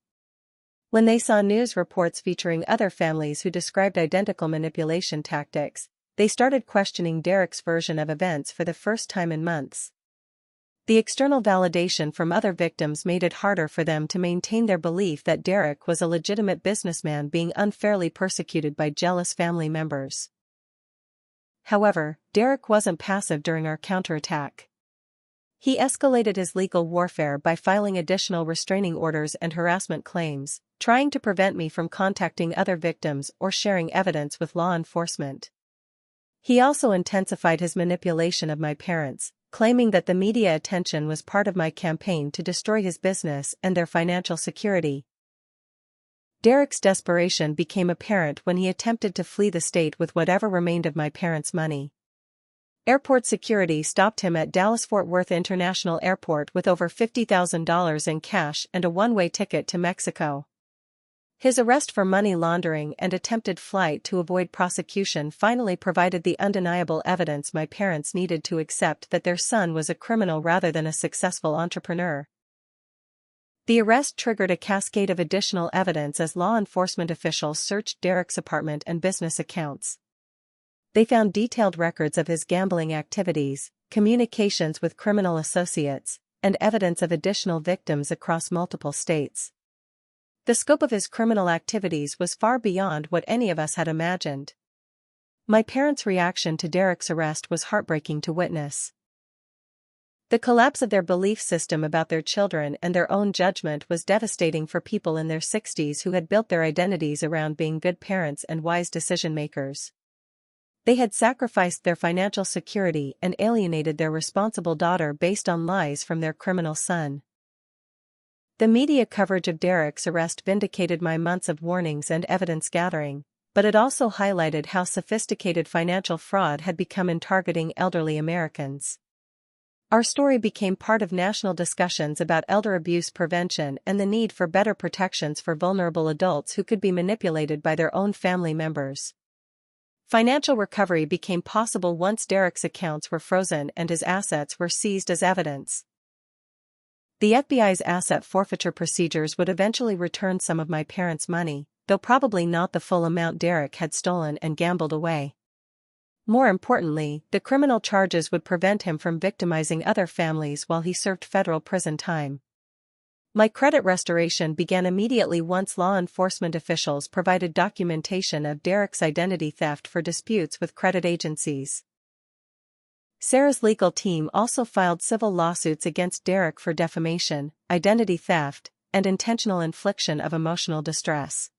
Speaker 1: When they saw news reports featuring other families who described identical manipulation tactics, they started questioning Derek's version of events for the first time in months. The external validation from other victims made it harder for them to maintain their belief that Derek was a legitimate businessman being unfairly persecuted by jealous family members. However, Derek wasn't passive during our counterattack. He escalated his legal warfare by filing additional restraining orders and harassment claims, trying to prevent me from contacting other victims or sharing evidence with law enforcement. He also intensified his manipulation of my parents, claiming that the media attention was part of my campaign to destroy his business and their financial security. Derek's desperation became apparent when he attempted to flee the state with whatever remained of my parents' money. Airport security stopped him at Dallas-Fort Worth International Airport with over $50,000 in cash and a one-way ticket to Mexico. His arrest for money laundering and attempted flight to avoid prosecution finally provided the undeniable evidence my parents needed to accept that their son was a criminal rather than a successful entrepreneur. The arrest triggered a cascade of additional evidence as law enforcement officials searched Derek's apartment and business accounts. They found detailed records of his gambling activities, communications with criminal associates, and evidence of additional victims across multiple states. The scope of his criminal activities was far beyond what any of us had imagined. My parents' reaction to Derek's arrest was heartbreaking to witness. The collapse of their belief system about their children and their own judgment was devastating for people in their 60s who had built their identities around being good parents and wise decision-makers. They had sacrificed their financial security and alienated their responsible daughter based on lies from their criminal son. The media coverage of Derek's arrest vindicated my months of warnings and evidence gathering, but it also highlighted how sophisticated financial fraud had become in targeting elderly Americans. Our story became part of national discussions about elder abuse prevention and the need for better protections for vulnerable adults who could be manipulated by their own family members. Financial recovery became possible once Derek's accounts were frozen and his assets were seized as evidence. The FBI's asset forfeiture procedures would eventually return some of my parents' money, though probably not the full amount Derek had stolen and gambled away. More importantly, the criminal charges would prevent him from victimizing other families while he served federal prison time. My credit restoration began immediately once law enforcement officials provided documentation of Derek's identity theft for disputes with credit agencies. Sarah's legal team also filed civil lawsuits against Derek for defamation, identity theft, and intentional infliction of emotional distress.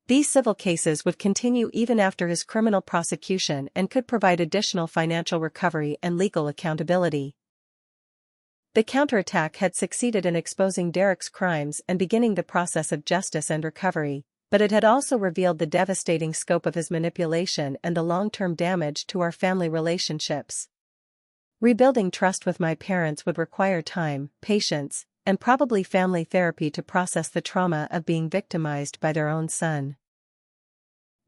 Speaker 1: These civil cases would continue even after his criminal prosecution and could provide additional financial recovery and legal accountability. The counterattack had succeeded in exposing Derek's crimes and beginning the process of justice and recovery, but it had also revealed the devastating scope of his manipulation and the long-term damage to our family relationships. Rebuilding trust with my parents would require time, patience, and probably family therapy to process the trauma of being victimized by their own son.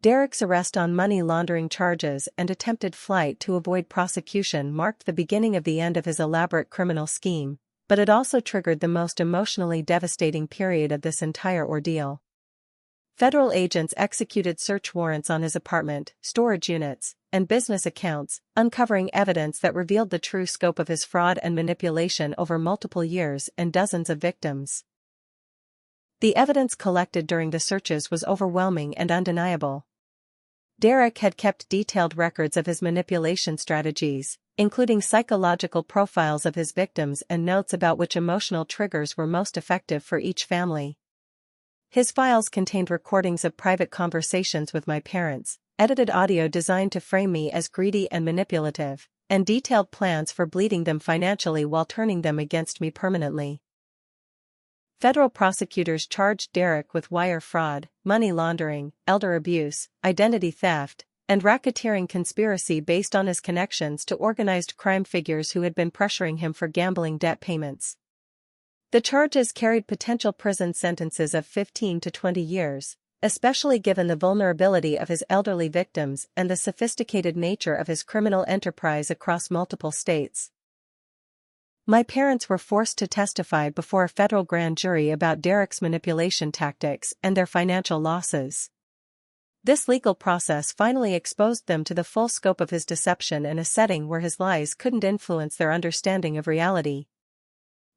Speaker 1: Derek's arrest on money laundering charges and attempted flight to avoid prosecution marked the beginning of the end of his elaborate criminal scheme, but it also triggered the most emotionally devastating period of this entire ordeal. Federal agents executed search warrants on his apartment, storage units, and business accounts, uncovering evidence that revealed the true scope of his fraud and manipulation over multiple years and dozens of victims. The evidence collected during the searches was overwhelming and undeniable. Derek had kept detailed records of his manipulation strategies, including psychological profiles of his victims and notes about which emotional triggers were most effective for each family. His files contained recordings of private conversations with my parents, edited audio designed to frame me as greedy and manipulative, and detailed plans for bleeding them financially while turning them against me permanently. Federal prosecutors charged Derek with wire fraud, money laundering, elder abuse, identity theft, and racketeering conspiracy based on his connections to organized crime figures who had been pressuring him for gambling debt payments. The charges carried potential prison sentences of 15 to 20 years, especially given the vulnerability of his elderly victims and the sophisticated nature of his criminal enterprise across multiple states. My parents were forced to testify before a federal grand jury about Derek's manipulation tactics and their financial losses. This legal process finally exposed them to the full scope of his deception in a setting where his lies couldn't influence their understanding of reality.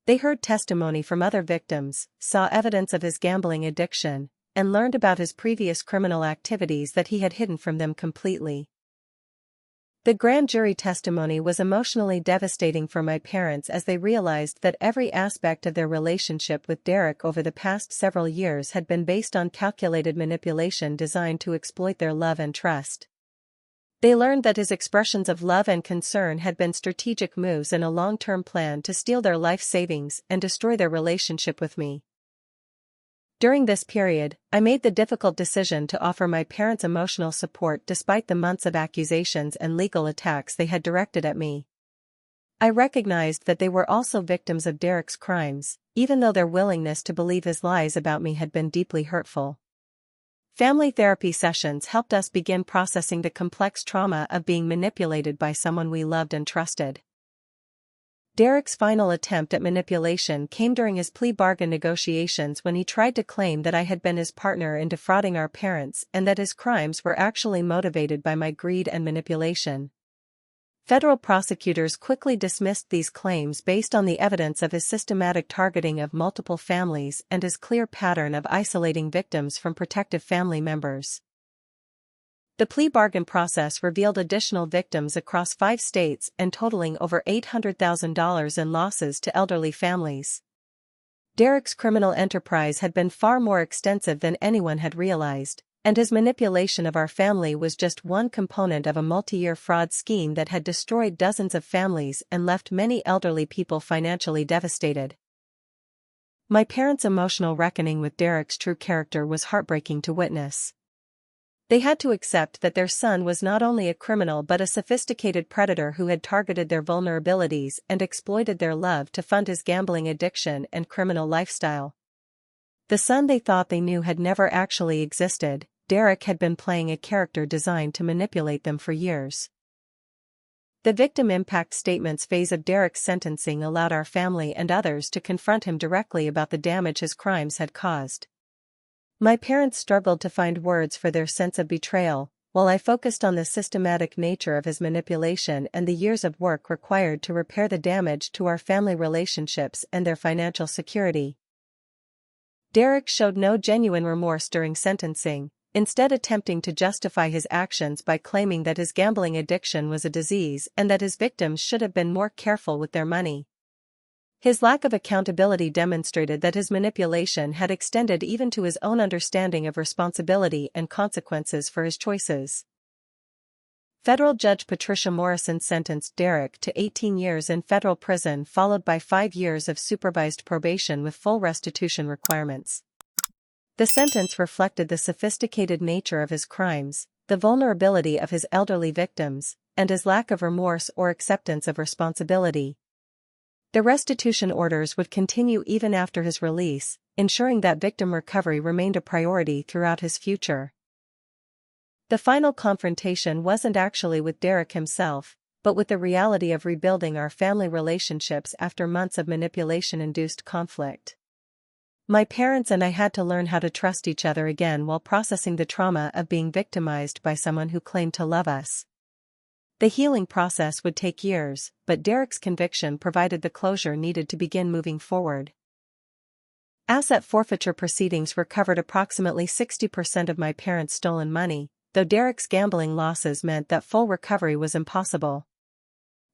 Speaker 1: They heard testimony from other victims, saw evidence of his gambling addiction, and learned about his previous criminal activities that he had hidden from them completely. The grand jury testimony was emotionally devastating for my parents as they realized that every aspect of their relationship with Derek over the past several years had been based on calculated manipulation designed to exploit their love and trust. They learned that his expressions of love and concern had been strategic moves in a long-term plan to steal their life savings and destroy their relationship with me. During this period, I made the difficult decision to offer my parents emotional support despite the months of accusations and legal attacks they had directed at me. I recognized that they were also victims of Derek's crimes, even though their willingness to believe his lies about me had been deeply hurtful. Family therapy sessions helped us begin processing the complex trauma of being manipulated by someone we loved and trusted. Derek's final attempt at manipulation came during his plea bargain negotiations when he tried to claim that I had been his partner in defrauding our parents and that his crimes were actually motivated by my greed and manipulation. Federal prosecutors quickly dismissed these claims based on the evidence of his systematic targeting of multiple families and his clear pattern of isolating victims from protective family members. The plea bargain process revealed additional victims across 5 states and totaling over $800,000 in losses to elderly families. Derek's criminal enterprise had been far more extensive than anyone had realized, and his manipulation of our family was just one component of a multi-year fraud scheme that had destroyed dozens of families and left many elderly people financially devastated. My parents' emotional reckoning with Derek's true character was heartbreaking to witness. They had to accept that their son was not only a criminal but a sophisticated predator who had targeted their vulnerabilities and exploited their love to fund his gambling addiction and criminal lifestyle. The son they thought they knew had never actually existed. Derek had been playing a character designed to manipulate them for years. The victim impact statements phase of Derek's sentencing allowed our family and others to confront him directly about the damage his crimes had caused. My parents struggled to find words for their sense of betrayal, while I focused on the systematic nature of his manipulation and the years of work required to repair the damage to our family relationships and their financial security. Derek showed no genuine remorse during sentencing, instead attempting to justify his actions by claiming that his gambling addiction was a disease and that his victims should have been more careful with their money. His lack of accountability demonstrated that his manipulation had extended even to his own understanding of responsibility and consequences for his choices. Federal Judge Patricia Morrison sentenced Derek to 18 years in federal prison, followed by 5 years of supervised probation with full restitution requirements. The sentence reflected the sophisticated nature of his crimes, the vulnerability of his elderly victims, and his lack of remorse or acceptance of responsibility. The restitution orders would continue even after his release, ensuring that victim recovery remained a priority throughout his future. The final confrontation wasn't actually with Derek himself, but with the reality of rebuilding our family relationships after months of manipulation-induced conflict. My parents and I had to learn how to trust each other again while processing the trauma of being victimized by someone who claimed to love us. The healing process would take years, but Derek's conviction provided the closure needed to begin moving forward. Asset forfeiture proceedings recovered approximately 60% of my parents' stolen money, though Derek's gambling losses meant that full recovery was impossible.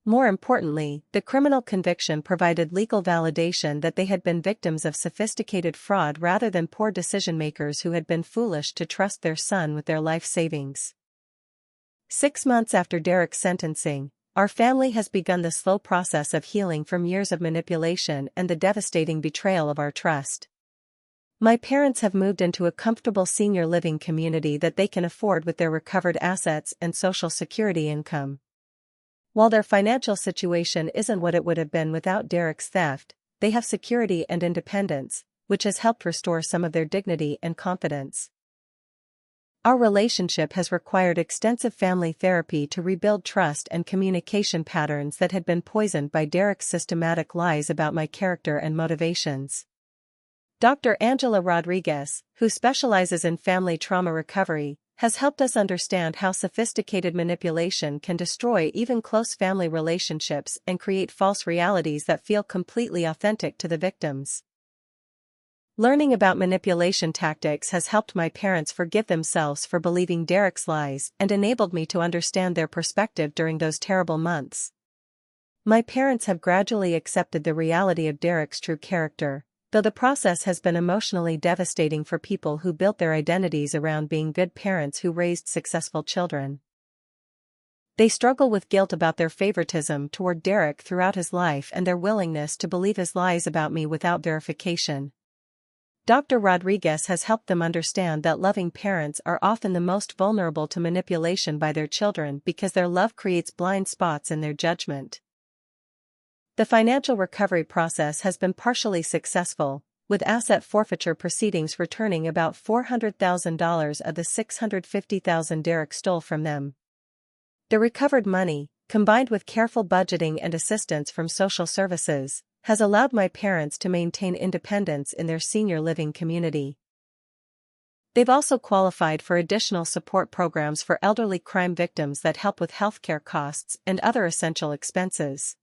Speaker 1: More importantly, the criminal conviction provided legal validation that they had been victims of sophisticated fraud rather than poor decision-makers who had been foolish to trust their son with their life savings. 6 months after Derek's sentencing, our family has begun the slow process of healing from years of manipulation and the devastating betrayal of our trust. My parents have moved into a comfortable senior living community that they can afford with their recovered assets and Social Security income. While their financial situation isn't what it would have been without Derek's theft, they have security and independence, which has helped restore some of their dignity and confidence. Our relationship has required extensive family therapy to rebuild trust and communication patterns that had been poisoned by Derek's systematic lies about my character and motivations. Dr. Angela Rodriguez, who specializes in family trauma recovery, has helped us understand how sophisticated manipulation can destroy even close family relationships and create false realities that feel completely authentic to the victims. Learning about manipulation tactics has helped my parents forgive themselves for believing Derek's lies and enabled me to understand their perspective during those terrible months. My parents have gradually accepted the reality of Derek's true character, though the process has been emotionally devastating for people who built their identities around being good parents who raised successful children. They struggle with guilt about their favoritism toward Derek throughout his life and their willingness to believe his lies about me without verification. Dr. Rodriguez has helped them understand that loving parents are often the most vulnerable to manipulation by their children because their love creates blind spots in their judgment. The financial recovery process has been partially successful, with asset forfeiture proceedings returning about $400,000 of the $650,000 Derek stole from them. The recovered money, combined with careful budgeting and assistance from social services, has allowed my parents to maintain independence in their senior living community. They've also qualified for additional support programs for elderly crime victims that help with healthcare costs and other essential expenses.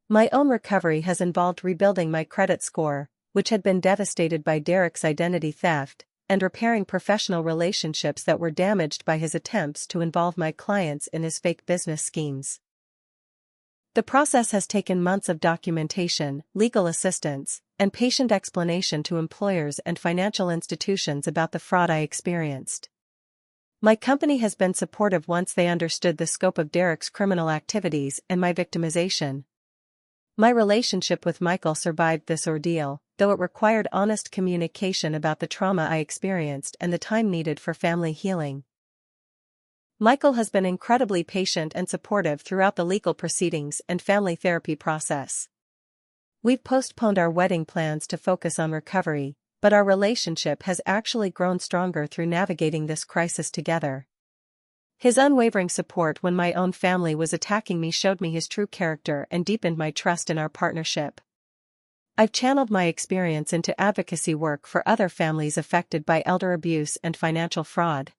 Speaker 1: My own recovery has involved rebuilding my credit score, which had been devastated by Derek's identity theft, and repairing professional relationships that were damaged by his attempts to involve my clients in his fake business schemes. The process has taken months of documentation, legal assistance, and patient explanation to employers and financial institutions about the fraud I experienced. My company has been supportive once they understood the scope of Derek's criminal activities and my victimization. My relationship with Michael survived this ordeal, though it required honest communication about the trauma I experienced and the time needed for family healing. Michael has been incredibly patient and supportive throughout the legal proceedings and family therapy process. We've postponed our wedding plans to focus on recovery, but our relationship has actually grown stronger through navigating this crisis together. His unwavering support when my own family was attacking me showed me his true character and deepened my trust in our partnership. I've channeled my experience into advocacy work for other families affected by elder abuse and financial fraud.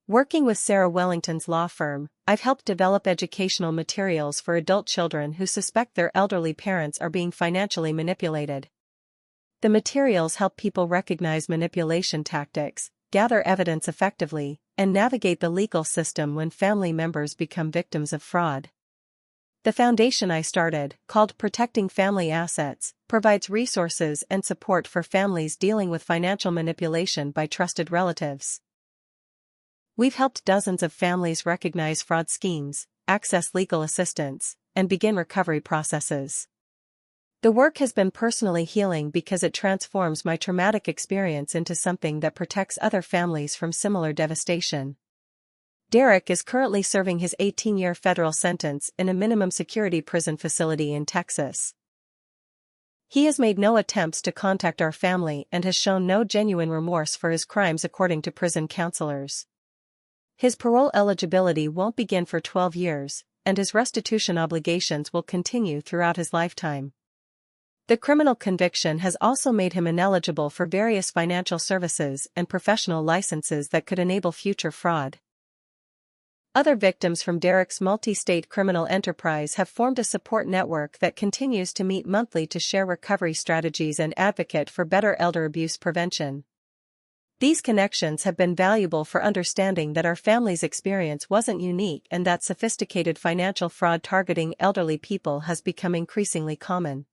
Speaker 1: Working with Sarah Wellington's law firm, I've helped develop educational materials for adult children who suspect their elderly parents are being financially manipulated. The materials help people recognize manipulation tactics, gather evidence effectively, and navigate the legal system when family members become victims of fraud. The foundation I started, called Protecting Family Assets, provides resources and support for families dealing with financial manipulation by trusted relatives. We've helped dozens of families recognize fraud schemes, access legal assistance, and begin recovery processes. The work has been personally healing because it transforms my traumatic experience into something that protects other families from similar devastation. Derek is currently serving his 18-year federal sentence in a minimum security prison facility in Texas. He has made no attempts to contact our family and has shown no genuine remorse for his crimes according to prison counselors. His parole eligibility won't begin for 12 years, and his restitution obligations will continue throughout his lifetime. The criminal conviction has also made him ineligible for various financial services and professional licenses that could enable future fraud. Other victims from Derek's multi-state criminal enterprise have formed a support network that continues to meet monthly to share recovery strategies and advocate for better elder abuse prevention. These connections have been valuable for understanding that our family's experience wasn't unique and that sophisticated financial fraud targeting elderly people has become increasingly common.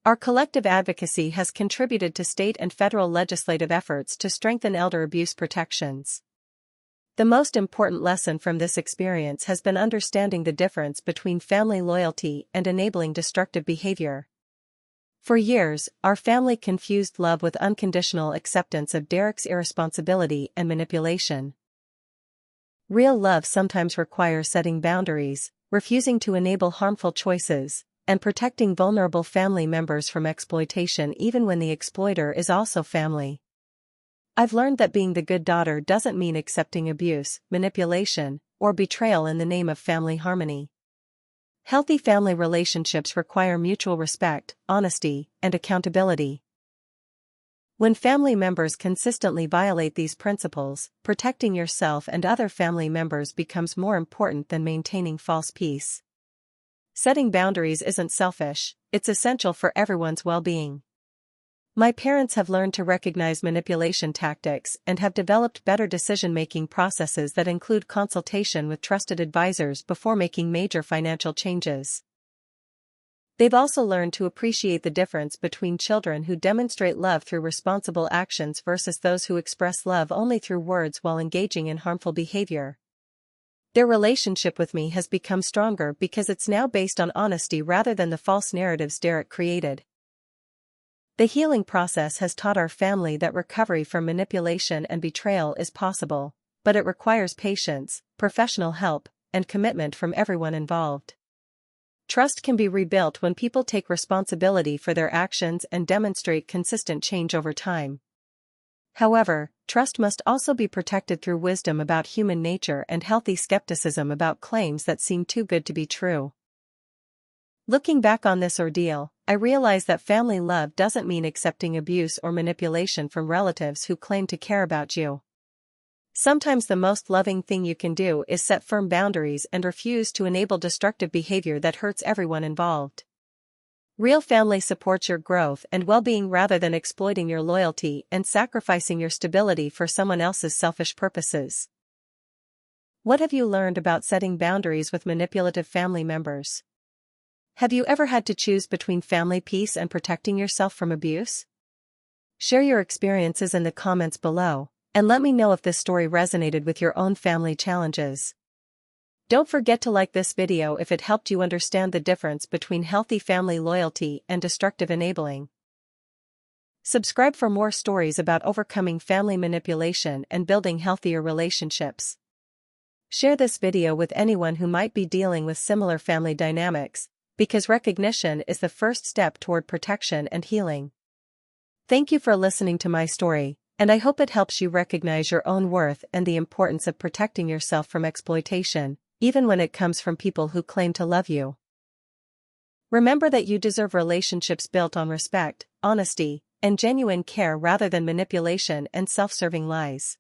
Speaker 1: Our collective advocacy has contributed to state and federal legislative efforts to strengthen elder abuse protections. The most important lesson from this experience has been understanding the difference between family loyalty and enabling destructive behavior. For years, our family confused love with unconditional acceptance of Derek's irresponsibility and manipulation. Real love sometimes requires setting boundaries, refusing to enable harmful choices, and protecting vulnerable family members from exploitation even when the exploiter is also family. I've learned that being the good daughter doesn't mean accepting abuse, manipulation, or betrayal in the name of family harmony. Healthy family relationships require mutual respect, honesty, and accountability. When family members consistently violate these principles, protecting yourself and other family members becomes more important than maintaining false peace. Setting boundaries isn't selfish, it's essential for everyone's well-being. My parents have learned to recognize manipulation tactics and have developed better decision-making processes that include consultation with trusted advisors before making major financial changes. They've also learned to appreciate the difference between children who demonstrate love through responsible actions versus those who express love only through words while engaging in harmful behavior. Their relationship with me has become stronger because it's now based on honesty rather than the false narratives Derek created. The healing process has taught our family that recovery from manipulation and betrayal is possible, but it requires patience, professional help, and commitment from everyone involved. Trust can be rebuilt when people take responsibility for their actions and demonstrate consistent change over time. However, trust must also be protected through wisdom about human nature and healthy skepticism about claims that seem too good to be true. Looking back on this ordeal, I realize that family love doesn't mean accepting abuse or manipulation from relatives who claim to care about you. Sometimes the most loving thing you can do is set firm boundaries and refuse to enable destructive behavior that hurts everyone involved. Real family supports your growth and well-being rather than exploiting your loyalty and sacrificing your stability for someone else's selfish purposes. What have you learned about setting boundaries with manipulative family members? Have you ever had to choose between family peace and protecting yourself from abuse? Share your experiences in the comments below, and let me know if this story resonated with your own family challenges. Don't forget to like this video if it helped you understand the difference between healthy family loyalty and destructive enabling. Subscribe for more stories about overcoming family manipulation and building healthier relationships. Share this video with anyone who might be dealing with similar family dynamics, because recognition is the first step toward protection and healing. Thank you for listening to my story, and I hope it helps you recognize your own worth and the importance of protecting yourself from exploitation, even when it comes from people who claim to love you. Remember that you deserve relationships built on respect, honesty, and genuine care rather than manipulation and self-serving lies.